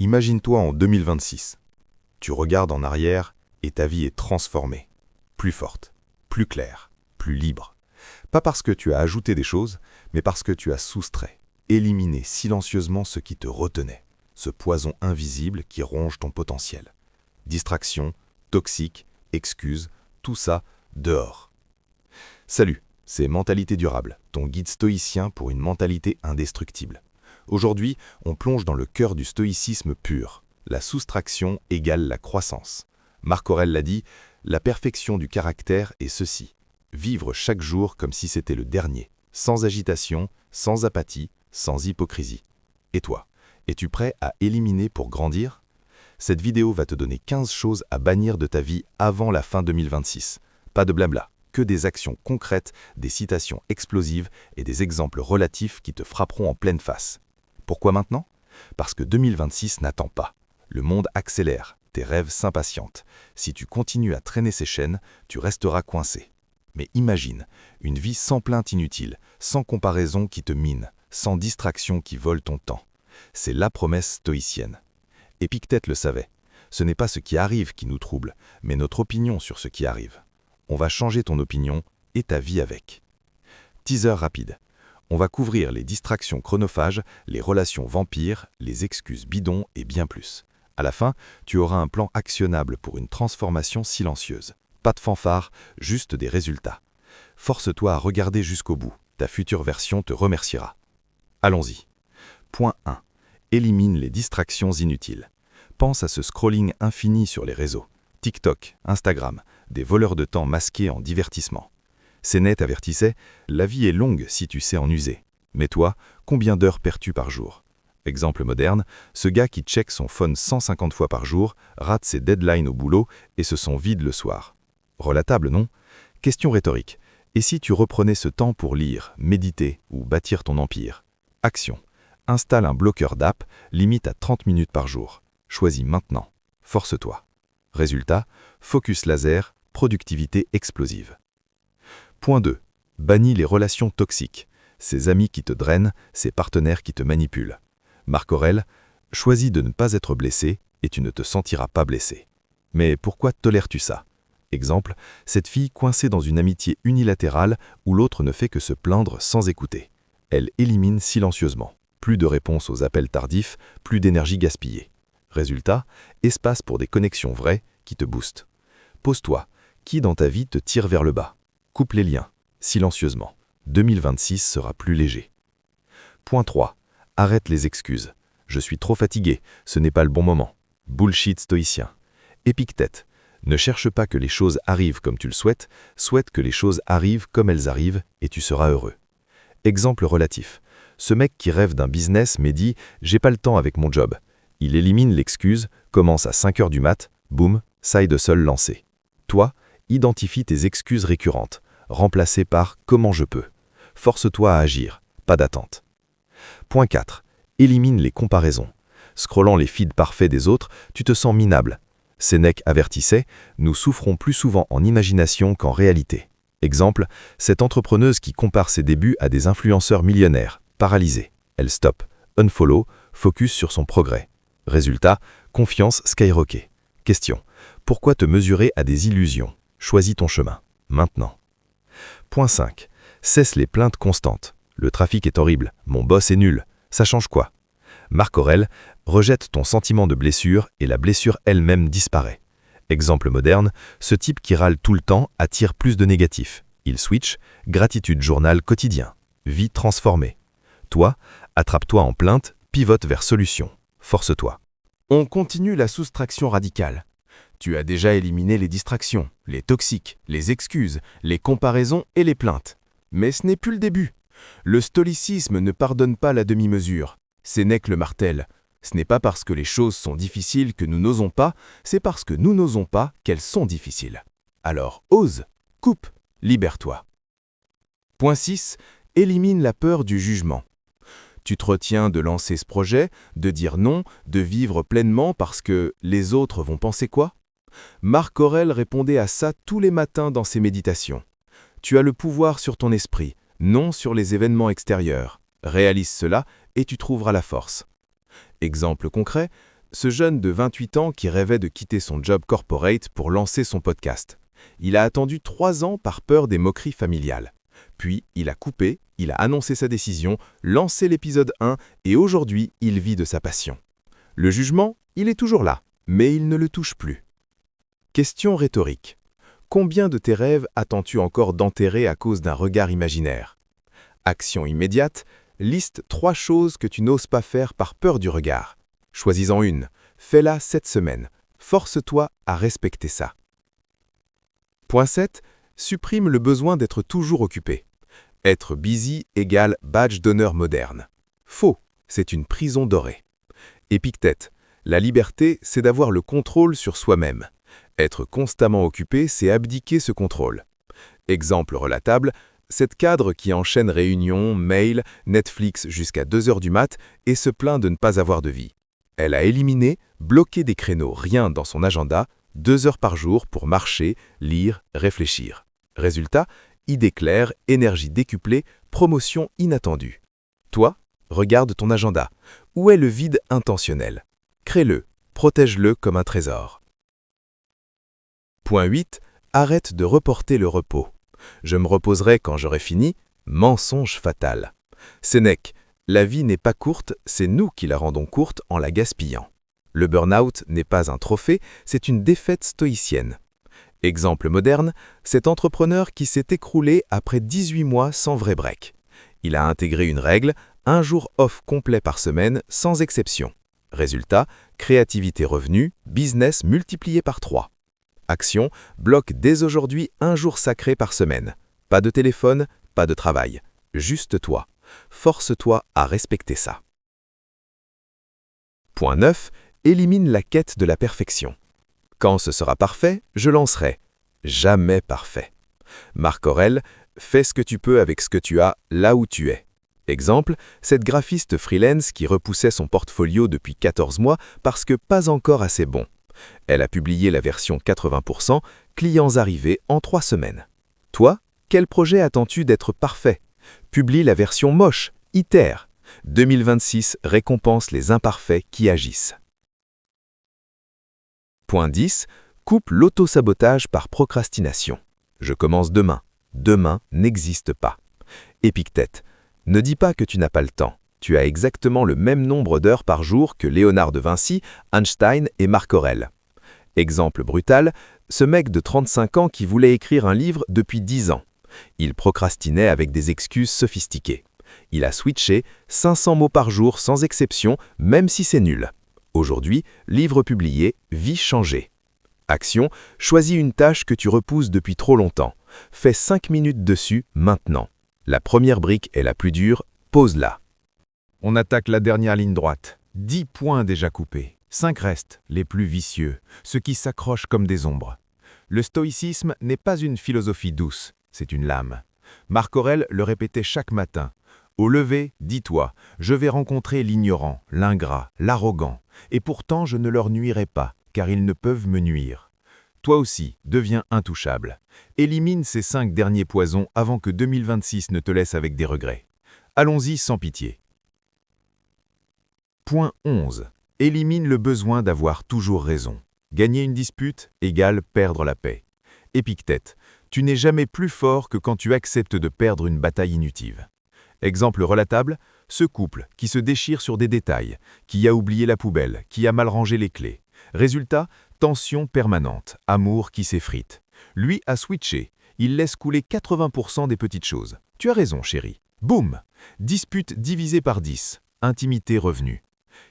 Imagine-toi en 2026. Tu regardes en arrière et ta vie est transformée. Plus forte, plus claire, plus libre. Pas parce que tu as ajouté des choses, mais parce que tu as soustrait, éliminé silencieusement ce qui te retenait, ce poison invisible qui ronge ton potentiel. Distraction, toxique, excuses, tout ça dehors. Salut, c'est Mentalité Durable, ton guide stoïcien pour une mentalité indestructible. Aujourd'hui, on plonge dans le cœur du stoïcisme pur. La soustraction égale la croissance. Marc Aurèle l'a dit, la perfection du caractère est ceci. Vivre chaque jour comme si c'était le dernier, sans agitation, sans apathie, sans hypocrisie. Et toi, es-tu prêt à éliminer pour grandir? Cette vidéo va te donner 15 choses à bannir de ta vie avant la fin 2026. Pas de blabla, que des actions concrètes, des citations explosives et des exemples relatifs qui te frapperont en pleine face. Pourquoi maintenant? Parce que 2026 n'attend pas. Le monde accélère, tes rêves s'impatientent. Si tu continues à traîner ces chaînes, tu resteras coincé. Mais imagine, une vie sans plainte inutile, sans comparaison qui te mine, sans distraction qui vole ton temps. C'est la promesse stoïcienne. Épictète le savait. Ce n'est pas ce qui arrive qui nous trouble, mais notre opinion sur ce qui arrive. On va changer ton opinion et ta vie avec. Teaser rapide. On va couvrir les distractions chronophages, les relations vampires, les excuses bidons et bien plus. À la fin, tu auras un plan actionnable pour une transformation silencieuse. Pas de fanfare, juste des résultats. Force-toi à regarder jusqu'au bout. Ta future version te remerciera. Allons-y. Point 1. Élimine les distractions inutiles. Pense à ce scrolling infini sur les réseaux. TikTok, Instagram, des voleurs de temps masqués en divertissement. CNET avertissait, la vie est longue si tu sais en user. Mais toi, combien d'heures perds-tu par jour? Exemple moderne, ce gars qui check son phone 150 fois par jour, rate ses deadlines au boulot et se sent vide le soir. Relatable, non? Question rhétorique. Et si tu reprenais ce temps pour lire, méditer ou bâtir ton empire? Action. Installe un bloqueur d'app, limite à 30 minutes par jour. Choisis maintenant. Force-toi. Résultat, focus laser, productivité explosive. Point 2. Bannis les relations toxiques. Ces amis qui te drainent, ces partenaires qui te manipulent. Marc Aurèle, choisis de ne pas être blessé et tu ne te sentiras pas blessé. Mais pourquoi tolères-tu ça? Exemple, cette fille coincée dans une amitié unilatérale où l'autre ne fait que se plaindre sans écouter. Elle élimine silencieusement. Plus de réponses aux appels tardifs, plus d'énergie gaspillée. Résultat, espace pour des connexions vraies qui te boostent. Pose-toi, qui dans ta vie te tire vers le bas? Coupe les liens, silencieusement. 2026 sera plus léger. Point 3. Arrête les excuses. Je suis trop fatigué, ce n'est pas le bon moment. Bullshit stoïcien. Épictète. Ne cherche pas que les choses arrivent comme tu le souhaites, souhaite que les choses arrivent comme elles arrivent et tu seras heureux. Exemple relatif. Ce mec qui rêve d'un business mais dit « j'ai pas le temps avec mon job ». Il élimine l'excuse, commence à 5 heures du mat, boum, side hustle lancé. Toi, identifie tes excuses récurrentes, remplacées par « comment je peux ». Force-toi à agir, pas d'attente. Point 4. Élimine les comparaisons. Scrollant les feeds parfaits des autres, tu te sens minable. Sénèque avertissait, nous souffrons plus souvent en imagination qu'en réalité. Exemple, cette entrepreneuse qui compare ses débuts à des influenceurs millionnaires, paralysée. Elle stoppe, unfollow, focus sur son progrès. Résultat, confiance skyrocket. Question, pourquoi te mesurer à des illusions? Choisis ton chemin, maintenant. Point 5. Cesse les plaintes constantes. Le trafic est horrible, mon boss est nul. Ça change quoi? Marc Aurèle, rejette ton sentiment de blessure et la blessure elle-même disparaît. Exemple moderne, ce type qui râle tout le temps attire plus de négatifs. Il switch, gratitude journal quotidien. Vie transformée. Toi, attrape-toi en plainte, pivote vers solution. Force-toi. On continue la soustraction radicale. Tu as déjà éliminé les distractions, les toxiques, les excuses, les comparaisons et les plaintes. Mais ce n'est plus le début. Le stoïcisme ne pardonne pas la demi-mesure. Sénèque le martèle. Ce n'est pas parce que les choses sont difficiles que nous n'osons pas, c'est parce que nous n'osons pas qu'elles sont difficiles. Alors ose, coupe, libère-toi. Point 6. Élimine la peur du jugement. Tu te retiens de lancer ce projet, de dire non, de vivre pleinement parce que les autres vont penser quoi? Marc Aurèle répondait à ça tous les matins dans ses méditations. Tu as le pouvoir sur ton esprit, non sur les événements extérieurs. Réalise cela et tu trouveras la force. Exemple concret, Ce jeune de 28 ans qui rêvait de quitter son job corporate pour lancer son podcast. Il a attendu 3 ans par peur des moqueries familiales. Puis, il a coupé, il a annoncé sa décision, lancé l'épisode 1 et aujourd'hui, il vit de sa passion. Le jugement, il est toujours là, mais il ne le touche plus. Question rhétorique. Combien de tes rêves attends-tu encore d'enterrer à cause d'un regard imaginaire? Action immédiate, liste 3 choses que tu n'oses pas faire par peur du regard. Choisis-en une, fais-la cette semaine. Force-toi à respecter ça. Point 7. Supprime le besoin d'être toujours occupé. Être busy égale badge d'honneur moderne. Faux, c'est une prison dorée. Épictète. La liberté, c'est d'avoir le contrôle sur soi-même. Être constamment occupé, c'est abdiquer ce contrôle. Exemple relatable, cette cadre qui enchaîne réunions, mails, Netflix jusqu'à 2 heures du mat et se plaint de ne pas avoir de vie. Elle a éliminé, bloqué des créneaux rien dans son agenda, 2 heures par jour pour marcher, lire, réfléchir. Résultat, idée claire, énergie décuplée, promotion inattendue. Toi, regarde ton agenda. Où est le vide intentionnel? Crée-le, protège-le comme un trésor. Point 8. Arrête de reporter le repos. Je me reposerai quand j'aurai fini. Mensonge fatal. Sénèque. La vie n'est pas courte, c'est nous qui la rendons courte en la gaspillant. Le burn-out n'est pas un trophée, c'est une défaite stoïcienne. Exemple moderne, cet entrepreneur qui s'est écroulé après 18 mois sans vrai break. Il a intégré une règle, 1 jour off complet par semaine, sans exception. Résultat, créativité revenue, business multiplié par 3. Action, bloque dès aujourd'hui 1 jour sacré par semaine. Pas de téléphone, pas de travail. Juste toi. Force-toi à respecter ça. Point 9. Élimine la quête de la perfection. Quand ce sera parfait, je lancerai. Jamais parfait. Marc Aurèle, fais ce que tu peux avec ce que tu as là où tu es. Exemple, cette graphiste freelance qui repoussait son portfolio depuis 14 mois parce que pas encore assez bon. Elle a publié la version 80%, clients arrivés en 3 semaines. Toi, quel projet attends-tu d'être parfait? Publie la version moche, itère. 2026 récompense les imparfaits qui agissent. Point 10. Coupe l'auto-sabotage par procrastination. Je commence demain. Demain n'existe pas. Épictète. Ne dis pas que tu n'as pas le temps. Tu as exactement le même nombre d'heures par jour que Léonard de Vinci, Einstein et Marc Aurèle. Exemple brutal, ce mec de 35 ans qui voulait écrire un livre depuis 10 ans. Il procrastinait avec des excuses sophistiquées. Il a switché 500 mots par jour sans exception, même si c'est nul. Aujourd'hui, livre publié, vie changée. Action, choisis une tâche que tu repousses depuis trop longtemps. Fais 5 minutes dessus maintenant. La première brique est la plus dure, pose-la. On attaque la dernière ligne droite. 10 points déjà coupés. 5 restent, les plus vicieux, ceux qui s'accrochent comme des ombres. Le stoïcisme n'est pas une philosophie douce, c'est une lame. Marc Aurèle le répétait chaque matin. Au lever, dis-toi, je vais rencontrer l'ignorant, l'ingrat, l'arrogant, et pourtant je ne leur nuirai pas, car ils ne peuvent me nuire. Toi aussi, deviens intouchable. Élimine ces 5 derniers poisons avant que 2026 ne te laisse avec des regrets. Allons-y sans pitié. Point 11. Élimine le besoin d'avoir toujours raison. Gagner une dispute égale perdre la paix. Épictète. Tu n'es jamais plus fort que quand tu acceptes de perdre une bataille inutile. Exemple relatable, ce couple qui se déchire sur des détails, qui a oublié la poubelle, qui a mal rangé les clés. Résultat, tension permanente, amour qui s'effrite. Lui a switché, il laisse couler 80% des petites choses. Tu as raison, chérie. Boum! Dispute divisée par 10, intimité revenue.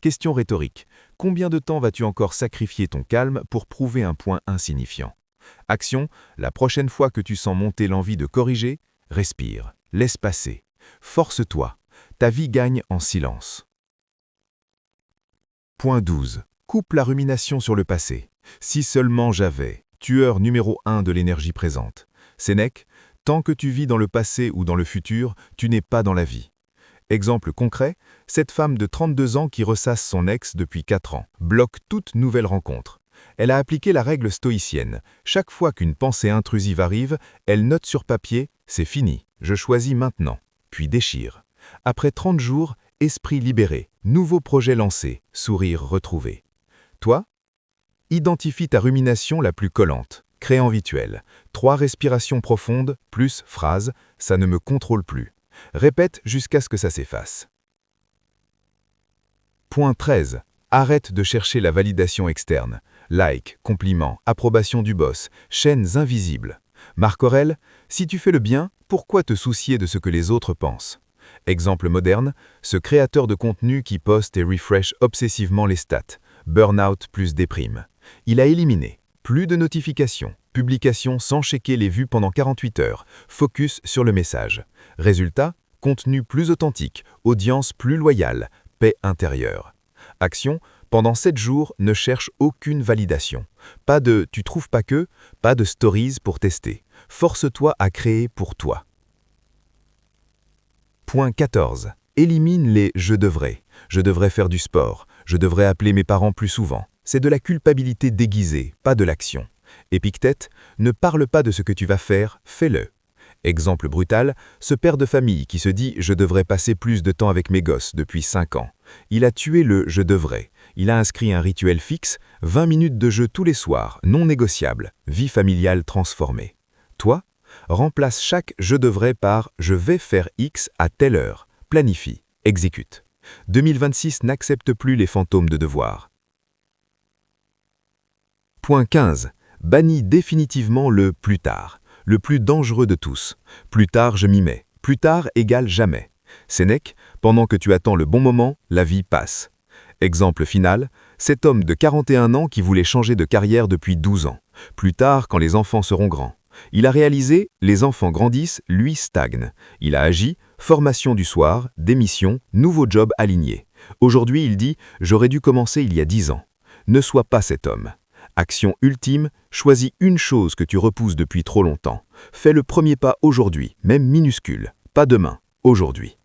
Question rhétorique. Combien de temps vas-tu encore sacrifier ton calme pour prouver un point insignifiant? Action, la prochaine fois que tu sens monter l'envie de corriger, respire, laisse passer. Force-toi, ta vie gagne en silence. Point 12. Coupe la rumination sur le passé. Si seulement j'avais, tueur numéro 1 de l'énergie présente. Sénèque, tant que tu vis dans le passé ou dans le futur, tu n'es pas dans la vie. Exemple concret, cette femme de 32 ans qui ressasse son ex depuis 4 ans, bloque toute nouvelle rencontre. Elle a appliqué la règle stoïcienne. Chaque fois qu'une pensée intrusive arrive, elle note sur papier « c'est fini, je choisis maintenant », puis déchire. Après 30 jours, esprit libéré, nouveau projet lancé, sourire retrouvé. Toi? Identifie ta rumination la plus collante. Crée un rituel. 3 respirations profondes, plus phrase « ça ne me contrôle plus ». Répète jusqu'à ce que ça s'efface. Point 13. Arrête de chercher la validation externe. Like, compliments, approbation du boss, chaînes invisibles. Marc Aurèle, si tu fais le bien, pourquoi te soucier de ce que les autres pensent? Exemple moderne, ce créateur de contenu qui poste et refresh obsessivement les stats. Burnout plus déprime. Il a éliminé plus de notifications, publications sans checker les vues pendant 48 heures, focus sur le message. Résultat, contenu plus authentique, audience plus loyale, paix intérieure. Action, pendant 7 jours, ne cherche aucune validation. Pas de « tu trouves pas que », pas de stories pour tester. Force-toi à créer pour toi. Point 14. Élimine les « je devrais ». Je devrais faire du sport. Je devrais appeler mes parents plus souvent. C'est de la culpabilité déguisée, pas de l'action. Épictète, ne parle pas de ce que tu vas faire, fais-le. Exemple brutal, ce père de famille qui se dit « je devrais passer plus de temps avec mes gosses depuis 5 ans ». Il a tué le « je devrais ». Il a inscrit un rituel fixe, 20 minutes de jeu tous les soirs, non négociable, vie familiale transformée. Toi, remplace chaque « je devrais » par « je vais faire X à telle heure ». Planifie, exécute. 2026 n'accepte plus les fantômes de devoir. Point 15. Bannis définitivement le « plus tard ». Le plus dangereux de tous. Plus tard, je m'y mets. Plus tard égale jamais. Sénèque, pendant que tu attends le bon moment, la vie passe. Exemple final, cet homme de 41 ans qui voulait changer de carrière depuis 12 ans. Plus tard, quand les enfants seront grands. Il a réalisé, les enfants grandissent, lui stagne. Il a agi, formation du soir, démission, nouveau job aligné. Aujourd'hui, il dit « j'aurais dû commencer il y a 10 ans ». Ne sois pas cet homme. Action ultime, choisis une chose que tu repousses depuis trop longtemps. Fais le premier pas aujourd'hui, même minuscule. Pas demain, aujourd'hui.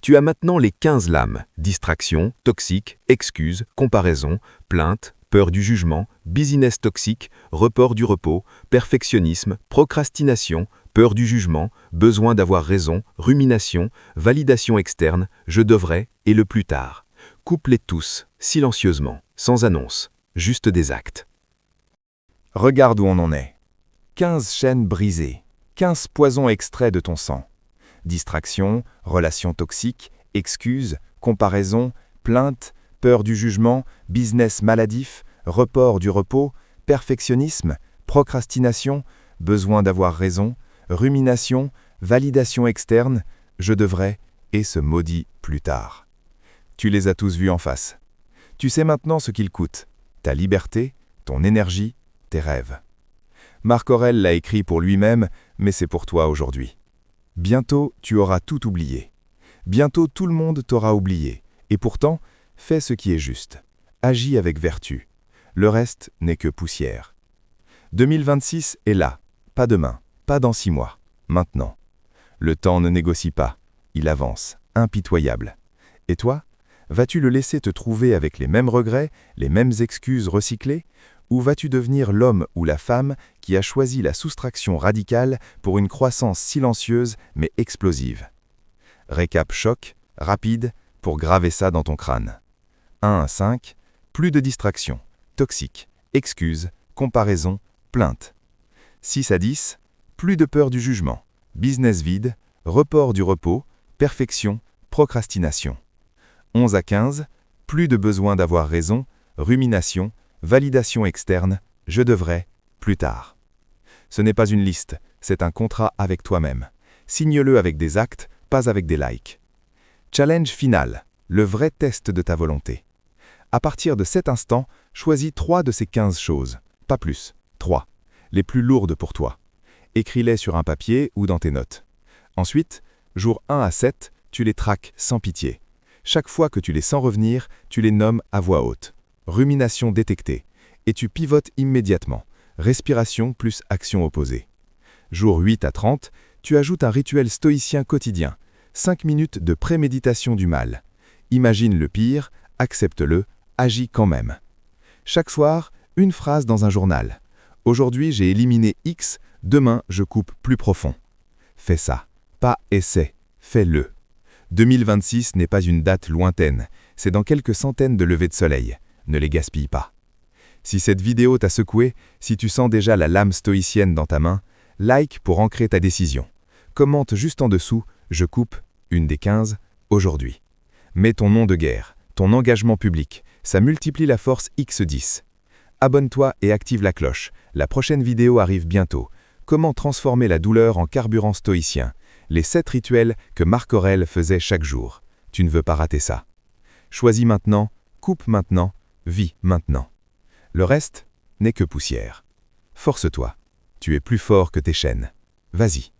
Tu as maintenant les 15 lames. Distraction, toxique, excuse, comparaison, plainte, peur du jugement, business toxique, report du repos, perfectionnisme, procrastination, peur du jugement, besoin d'avoir raison, rumination, validation externe, je devrais et le plus tard. Coupe-les tous, silencieusement, sans annonce, juste des actes. Regarde où on en est. 15 chaînes brisées, 15 poisons extraits de ton sang. Distraction, relations toxiques, excuses, comparaison, plainte, peur du jugement, business maladif, report du repos, perfectionnisme, procrastination, besoin d'avoir raison, rumination, validation externe, je devrais et ce maudit plus tard. Tu les as tous vus en face. Tu sais maintenant ce qu'ils coûtent, ta liberté, ton énergie, tes rêves. Marc Aurèle l'a écrit pour lui-même, mais c'est pour toi aujourd'hui. Bientôt, tu auras tout oublié. Bientôt, tout le monde t'aura oublié. Et pourtant, fais ce qui est juste. Agis avec vertu. Le reste n'est que poussière. 2026 est là. Pas demain, pas dans 6 mois. Maintenant. Le temps ne négocie pas. Il avance, impitoyable. Et toi ? Vas-tu le laisser te trouver avec les mêmes regrets, les mêmes excuses recyclées, ou vas-tu devenir l'homme ou la femme qui a choisi la soustraction radicale pour une croissance silencieuse mais explosive? Récap choc, rapide, pour graver ça dans ton crâne. 1 à 5, plus de distraction, toxique, excuses, comparaison, plainte. 6 à 10, plus de peur du jugement, business vide, report du repos, perfection, procrastination. 11 à 15, plus de besoin d'avoir raison, rumination, validation externe, je devrais, plus tard. Ce n'est pas une liste, c'est un contrat avec toi-même. Signe-le avec des actes, pas avec des likes. Challenge final, le vrai test de ta volonté. À partir de cet instant, choisis 3 de ces 15 choses, pas plus, 3, les plus lourdes pour toi. Écris-les sur un papier ou dans tes notes. Ensuite, jours 1 à 7, tu les traques sans pitié. Chaque fois que tu les sens revenir, tu les nommes à voix haute. Rumination détectée. Et tu pivotes immédiatement. Respiration plus action opposée. Jour 8 à 30, tu ajoutes un rituel stoïcien quotidien. 5 minutes de préméditation du mal. Imagine le pire, accepte-le, agis quand même. Chaque soir, une phrase dans un journal. Aujourd'hui, j'ai éliminé X, demain, je coupe plus profond. Fais ça. Pas essaie, fais-le. 2026 n'est pas une date lointaine, c'est dans quelques centaines de levées de soleil. Ne les gaspille pas. Si cette vidéo t'a secoué, si tu sens déjà la lame stoïcienne dans ta main, like pour ancrer ta décision. Commente juste en dessous « Je coupe », une des 15, aujourd'hui. Mets ton nom de guerre, ton engagement public, ça multiplie la force x10. Abonne-toi et active la cloche, la prochaine vidéo arrive bientôt. Comment transformer la douleur en carburant stoïcien? Les 7 rituels que Marc Aurèle faisait chaque jour. Tu ne veux pas rater ça. Choisis maintenant, coupe maintenant, vis maintenant. Le reste n'est que poussière. Force-toi. Tu es plus fort que tes chaînes. Vas-y.